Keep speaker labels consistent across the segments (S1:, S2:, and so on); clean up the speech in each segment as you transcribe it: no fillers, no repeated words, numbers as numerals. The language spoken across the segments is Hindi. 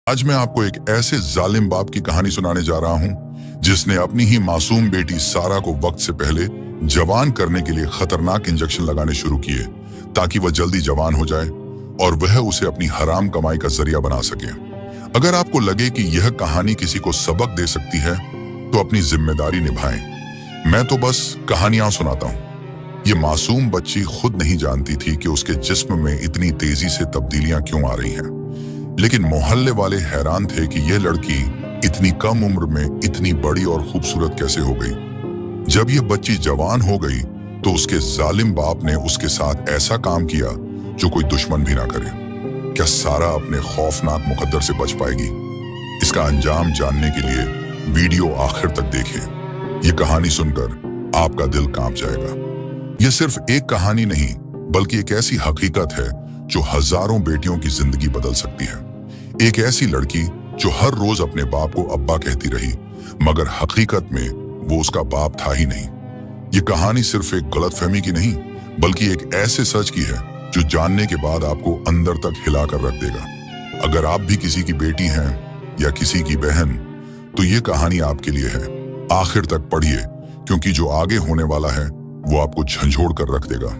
S1: आज मैं आपको एक ऐसे जालिम बाप की कहानी सुनाने जा रहा हूं जिसने अपनी ही मासूम बेटी सारा को वक्त से पहले जवान करने के लिए खतरनाक इंजेक्शन लगाने शुरू किए ताकि वह जल्दी जवान हो जाए और वह उसे अपनी हराम कमाई का जरिया बना सके। अगर आपको लगे कि यह कहानी किसी को सबक दे सकती है तो अपनी जिम्मेदारी निभाएं। मैं तो बस कहानियां सुनाता हूं। ये मासूम बच्ची खुद नहीं जानती थी कि उसके जिस्म में इतनी तेजी से तब्दीलियां क्यों आ रही हैं, लेकिन मोहल्ले वाले हैरान थे कि यह लड़की इतनी कम उम्र में इतनी बड़ी और खूबसूरत कैसे हो गई। जब यह बच्ची जवान हो गई तो उसके जालिम बाप ने उसके साथ ऐसा काम किया जो कोई दुश्मन भी ना करे। क्या सारा अपने खौफनाक मुकद्दर से बच पाएगी? इसका अंजाम जानने के लिए वीडियो आखिर तक देखें। यह कहानी सुनकर आपका दिल कांप जाएगा। यह सिर्फ एक कहानी नहीं बल्कि एक ऐसी हकीकत है जो हजारों बेटियों की जिंदगी बदल सकती है। एक ऐसी लड़की जो हर रोज अपने बाप को अब्बा कहती रही, मगर हकीकत में वो उसका बाप था ही नहीं। ये कहानी सिर्फ एक गलतफहमी की नहीं बल्कि एक ऐसे सच की है जो जानने के बाद आपको अंदर तक हिलाकर रख देगा। अगर आप भी किसी की बेटी हैं या किसी की बहन तो ये कहानी आपके लिए है। आखिर तक पढ़िए क्योंकि जो आगे होने वाला है वो आपको झंझोड़ कर रख देगा।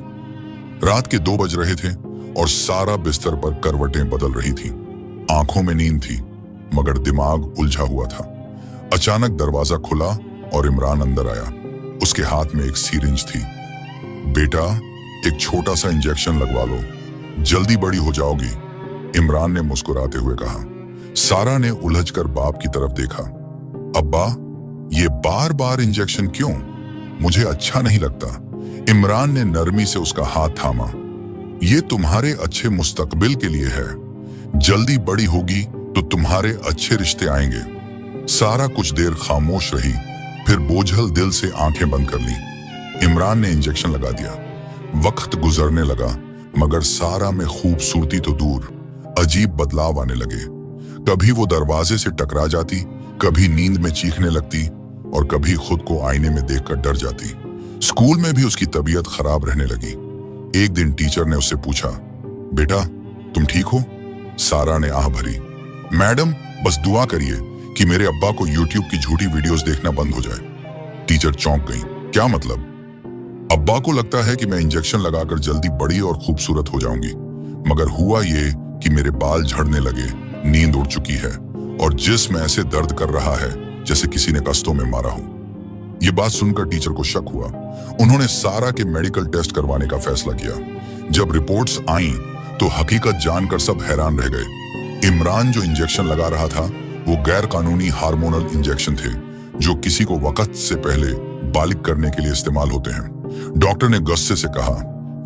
S1: रात के 2 बज रहे थे और सारा बिस्तर पर करवटें बदल रही थी। आंखों में नींद थी मगर दिमाग उलझा हुआ था। अचानक दरवाजा खुला और इमरान अंदर आया। उसके हाथ में एक सिरिंज थी। बेटा, एक छोटा सा इंजेक्शन लगवा लो, जल्दी बड़ी हो जाओगी, इमरान ने मुस्कुराते हुए कहा। सारा ने उलझकर बाप की तरफ देखा। अब्बा, ये बार बार इंजेक्शन क्यों? मुझे अच्छा नहीं लगता। इमरान ने नरमी से उसका हाथ थामा। ये तुम्हारे अच्छे मुस्तकबिल के लिए है। जल्दी बड़ी होगी तो तुम्हारे अच्छे रिश्ते आएंगे। सारा कुछ देर खामोश रही, फिर बोझल दिल से आंखें बंद कर ली। इमरान ने इंजेक्शन लगा दिया। वक्त गुजरने लगा मगर सारा में खूबसूरती तो दूर, अजीब बदलाव आने लगे। कभी वो दरवाजे से टकरा जाती, कभी नींद में चीखने लगती और कभी खुद को आईने में देखकर डर जाती। स्कूल में भी उसकी तबीयत खराब रहने लगी। एक दिन टीचर ने उससे पूछा, बेटा तुम ठीक हो? सारा ने आह भरी। मैडम, बस दुआ करिए कि मेरे अब्बा को यूट्यूब की झूठी वीडियोस देखना बंद हो जाए। टीचर चौंक गई। क्या मतलब? अब्बा को लगता है कि मैं इंजेक्शन लगाकर जल्दी बड़ी और खूबसूरत हो जाऊंगी, मगर हुआ ये कि मेरे बाल झड़ने लगे, नींद उड़ चुकी है और जिस्म ऐसे दर्द कर रहा है जैसे किसी ने कस्तों में मारा हो। ये बात सुनकर टीचर को शक हुआ। उन्होंने सारा के मेडिकल टेस्ट करवाने का फैसला किया। जब रिपोर्ट्स आईं तो हकीकत जानकर सब हैरान रह गए। इमरान जो इंजेक्शन लगा रहा था वो गैर कानूनी हार्मोनल इंजेक्शन थे जो किसी को वक्त से पहले बालिग करने के लिए इस्तेमाल होते हैं। डॉक्टर ने गुस्से से कहा,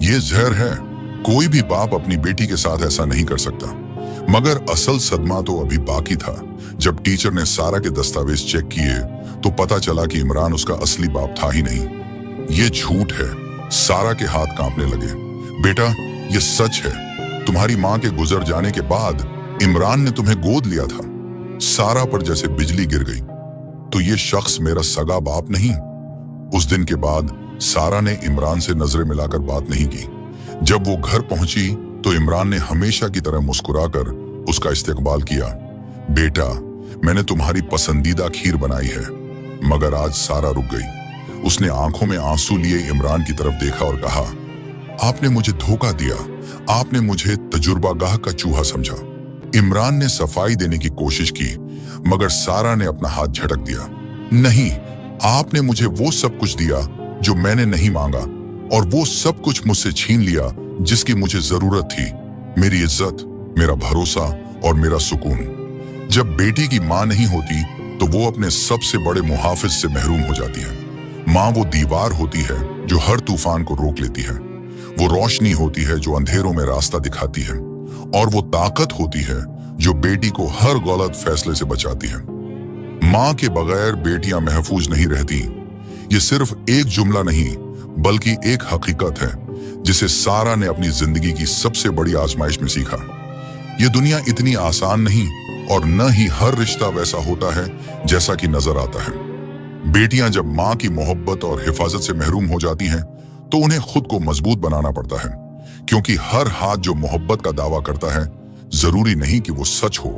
S1: यह जहर है, कोई भी बाप अपनी बेटी के साथ ऐसा नहीं कर सकता। मगर असल सदमा तो अभी बाकी था। जब टीचर ने सारा के दस्तावेज चेक किए तो पता चला कि इमरान उसका असली बाप था ही नहीं। ये झूठ है। सारा के हाथ कांपने लगे। बेटा, ये सच है। तुम्हारी मां के गुजर जाने के बाद इमरान ने तुम्हें गोद लिया था। सारा पर जैसे बिजली गिर गई। तो ये शख्स मेरा सगा बाप नहीं। उस दिन के बाद सारा ने इमरान से नजरें मिलाकर बात नहीं की। जब वो घर पहुंची तो इमरान ने हमेशा की तरह मुस्कुराकर उसका इस्तकबाल किया। बेटा, मैंने तुम्हारी पसंदीदा खीर बनाई है। मगर आज सारा रुक गई। उसने आंखों में आंसू लिए इमरान की तरफ देखा और कहा, आपने मुझे धोखा दिया। आपने मुझे तजुर्बागाह का चूहा समझा। इमरान ने सफाई देने की कोशिश की मगर सारा ने अपना हाथ झटक दिया। नहीं, आपने मुझे वो सब कुछ दिया जो मैंने नहीं मांगा और वो सब कुछ मुझसे छीन लिया जिसकी मुझे जरूरत थी। मेरी इज्जत, मेरा भरोसा और मेरा सुकून। जब बेटी की मां नहीं होती तो वो अपने सबसे बड़े मुहाफिज से महरूम हो जाती है। मां वो दीवार होती है जो हर तूफान को रोक लेती है। वो रोशनी होती है जो अंधेरों में रास्ता दिखाती है और वो ताकत होती है जो बेटी को हर गलत फैसले से बचाती है। मां के बगैर बेटियां महफूज नहीं रहती। ये सिर्फ एक जुमला नहीं बल्कि एक हकीकत है जिसे सारा ने अपनी जिंदगी की सबसे बड़ी आजमाइश में सीखा। ये दुनिया इतनी आसान नहीं और न ही हर रिश्ता वैसा होता है जैसा कि नजर आता है। बेटियां जब मां की मोहब्बत और हिफाजत से महरूम हो जाती हैं तो उन्हें खुद को मजबूत बनाना पड़ता है, क्योंकि हर हाथ जो मोहब्बत का दावा करता है जरूरी नहीं कि वो सच हो।